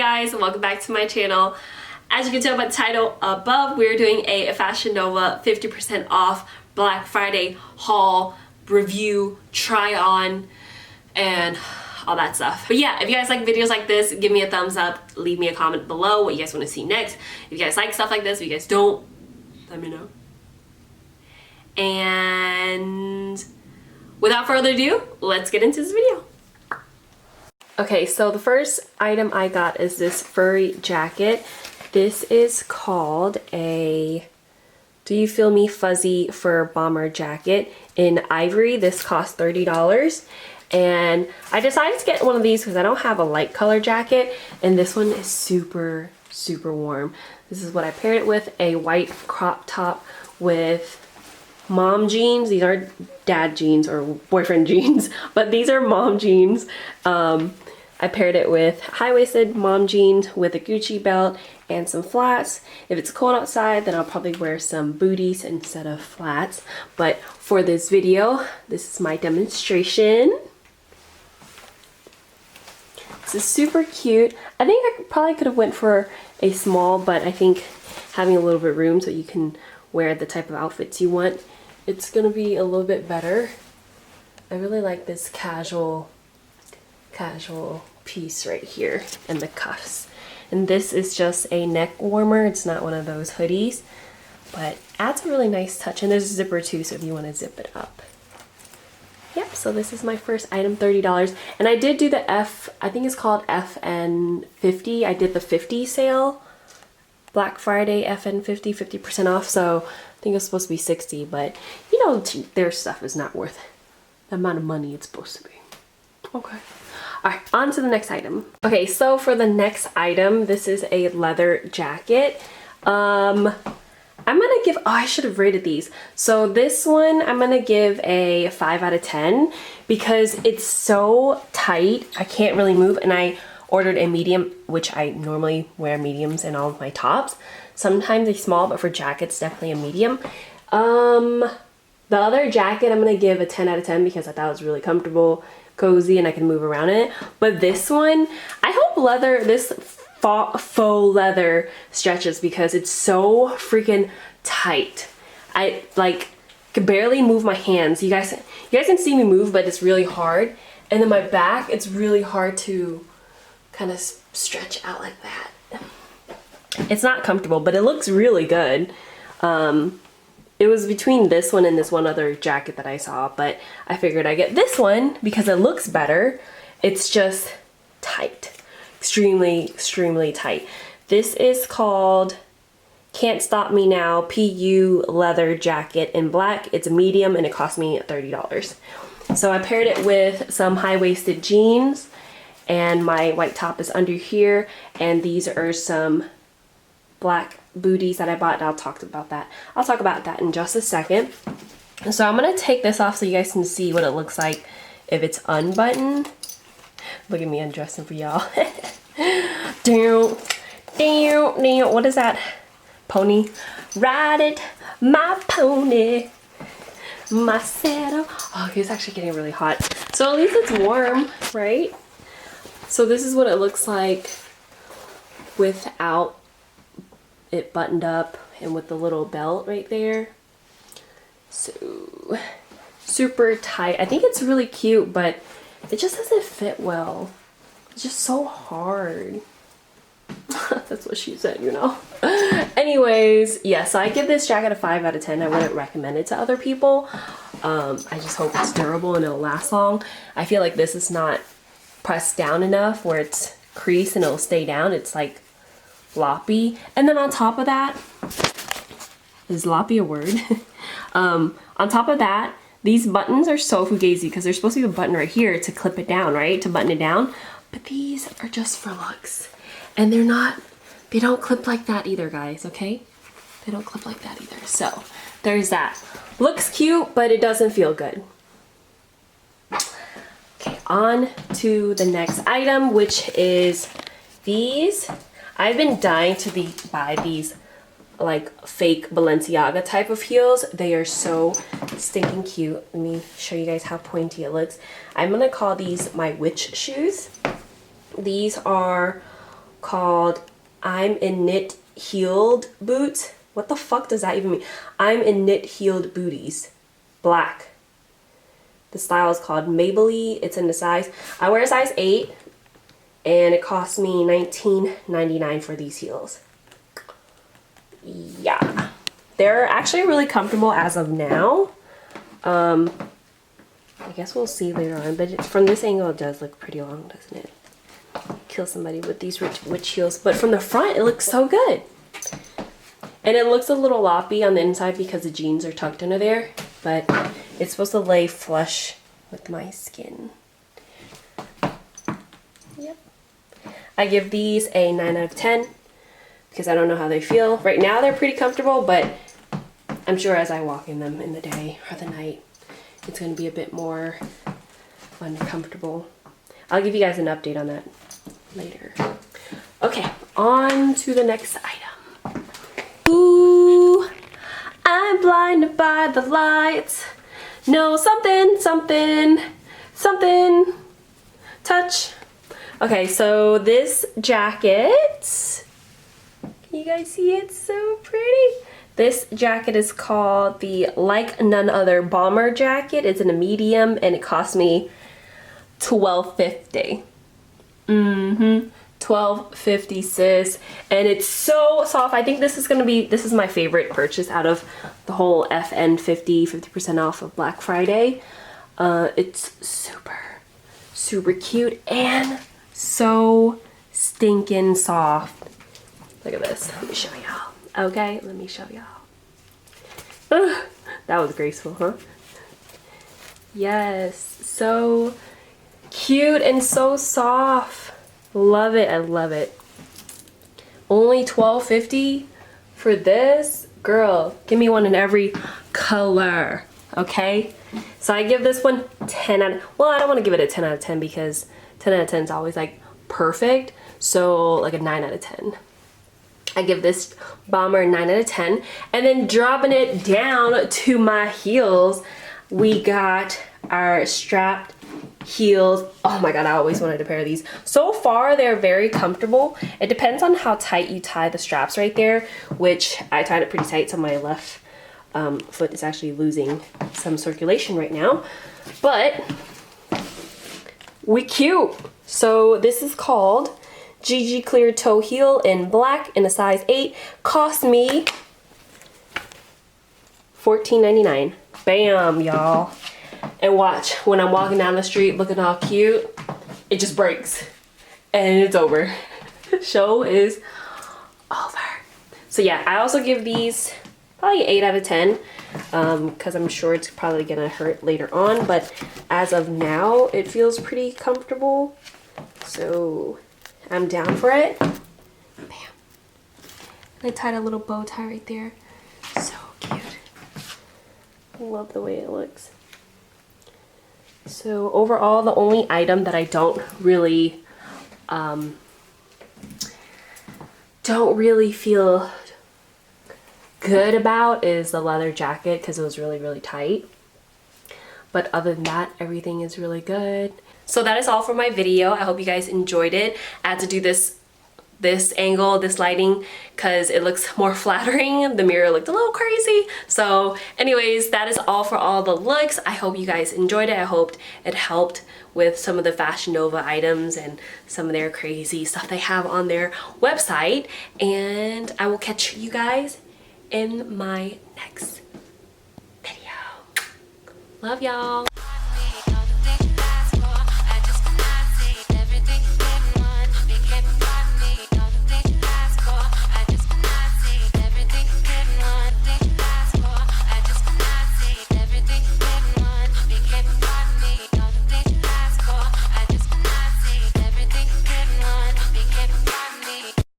guys, welcome back to my channel. As you can tell by the title above, we're doing a Fashionova 50% off Black Friday haul, review, try on, and all that stuff. But yeah, if you guys like videos like this, give me a thumbs up, leave me a comment below what you guys want to see next. If you guys like stuff like this, if you guys don't, let me know. And without further ado, let's get into this video. Okay, so the first item I got is this furry jacket. This is called a Do You Feel Me Fuzzy Fur Bomber Jacket in ivory. This cost $30. And I decided to get one of these because I don't have a light color jacket, and this one is super, super warm. This is what I paired it with, a white crop top with mom jeans. These aren't dad jeans or boyfriend jeans, but these are mom jeans. I paired it with high-waisted mom jeans with a Gucci belt and some flats. If it's cold outside, then I'll probably wear some booties instead of flats. But for this video, this is my demonstration. This is super cute. I think I probably could have went for a small, but I think having a little bit of room so you can wear the type of outfits you want, it's gonna be a little bit better. I really like this casual piece right here and the cuffs. And this is just a neck warmer. It's not one of those hoodies, but adds a really nice touch. And there's a zipper too, so if you want to zip it up. Yep, so this is my first item, $30. And I did do the I think it's called FN50. I did the 50 sale. Black Friday FN50, 50% off. So I think it's supposed to be 60, but you know, their stuff is not worth the amount of money it's supposed to be. Okay. Alright, on to the next item. Okay, so for the next item, this is a leather jacket. I'm gonna give, I should have rated these. So this one, I'm gonna give a 5 out of 10 because it's so tight, I can't really move, and I ordered a medium, which I normally wear mediums in all of my tops. Sometimes a small, but for jackets, definitely a medium. The other jacket, I'm gonna give a 10 out of 10 because I thought it was really comfortable, cozy, and I can move around in it. But this one, I hope this faux leather stretches because it's so freaking tight. I like can barely move my hands. You guys can see me move, but it's really hard. And then my back, it's really hard to kind of stretch out like that. It's not comfortable, but it looks really good. It was between this one and this one other jacket that I saw, but I figured I'd get this one because it looks better. It's just tight. Extremely, extremely tight. This is called Can't Stop Me Now PU leather jacket in black. It's a medium and it cost me $30. So I paired it with some high-waisted jeans, and my white top is under here, and these are some black booties that I bought, and I'll talk about that in just a second. So I'm gonna take this off so you guys can see what it looks like if it's unbuttoned. Look at me undressing for y'all. What is that? Pony. Ride it, my pony, my saddle. Oh, it's actually getting really hot. So at least it's warm, right? So this is what it looks like without it buttoned up and with the little belt right there. So super tight. I think it's really cute, but it just doesn't fit well. It's just so hard. That's what she said, you know. Anyways, yeah, so I give this jacket a 5 out of 10. I wouldn't recommend it to other people. I just hope it's durable and it'll last long. I feel like this is not pressed down enough where it's creased and it'll stay down. It's like floppy. And then on top of that, is floppy a word? On top of that, these buttons are so fugazi because there's supposed to be a button right here to clip it down, right? To button it down. But these are just for looks. And they don't clip like that either, guys, okay? They don't clip like that either. So there's that. Looks cute, but it doesn't feel good. Okay, on to the next item, which is these. I've been dying to buy these like fake Balenciaga type of heels. They are so stinking cute. Let me show you guys how pointy it looks. I'm gonna call these my witch shoes. These are called I'm in Knit Heeled Boots. What the fuck does that even mean? I'm in Knit Heeled Booties. Black. The style is called Maybelline. It's in the size, I wear a size 8, and it cost me $19.99 for these heels. Yeah. They're actually really comfortable as of now. I guess we'll see later on, but from this angle it does look pretty long, doesn't it? Kill somebody with these witch heels, but from the front it looks so good. And it looks a little loppy on the inside because the jeans are tucked under there, but it's supposed to lay flush with my skin. Yep. I give these a 9 out of 10 because I don't know how they feel. Right now they're pretty comfortable, but I'm sure as I walk in them in the day or the night, it's going to be a bit more uncomfortable. I'll give you guys an update on that later. Okay, on to the next item. Ooh, I'm blinded by the lights. No, something, something, something. Touch. Okay, so this jacket, can you guys see it? It's so pretty. This jacket is called the Like None Other Bomber jacket. It's in a medium and it cost me $12.50. $12.50, sis. And it's so soft. I think this is my favorite purchase out of the whole FN 50% off of Black Friday. It's super cute and so stinking soft. Look at this. Let me show y'all. Okay, let me show y'all. That was graceful, huh? Yes, so cute and so soft. Love it, I love it. Only $12.50 for this? Girl, give me one in every color, okay? So I give this one 10 out of, well, I don't want to give it a 10 out of 10 because 10 out of 10 is always like perfect. So like a 9 out of 10. I give this bomber a 9 out of 10. And then dropping it down to my heels, we got our strapped heels. Oh my god, I always wanted a pair of these. So far, they're very comfortable. It depends on how tight you tie the straps right there, which I tied it pretty tight, so my left foot is actually losing some circulation right now. But we cute. So this is called GG Clear Toe Heel in black in a size 8. Cost me $14.99. Bam, y'all. And watch, when I'm walking down the street looking all cute, it just breaks. And it's over. Show is over. So yeah, I also give these probably 8 out of 10. Because I'm sure it's probably gonna hurt later on. But as of now, it feels pretty comfortable. So I'm down for it. Bam. And I tied a little bow tie right there. So cute. I love the way it looks. So overall, the only item that I don't really feel good about is the leather jacket because it was really tight. But other than that, everything is really good. So that is all for my video. I hope you guys enjoyed it. I had to do this angle, this lighting, because it looks more flattering. The mirror looked a little crazy. So anyways, that is all for all the looks. I hope you guys enjoyed it. I hoped it helped with some of the Fashionova items and some of their crazy stuff they have on their website. And I will catch you guys in my next video. Love y'all.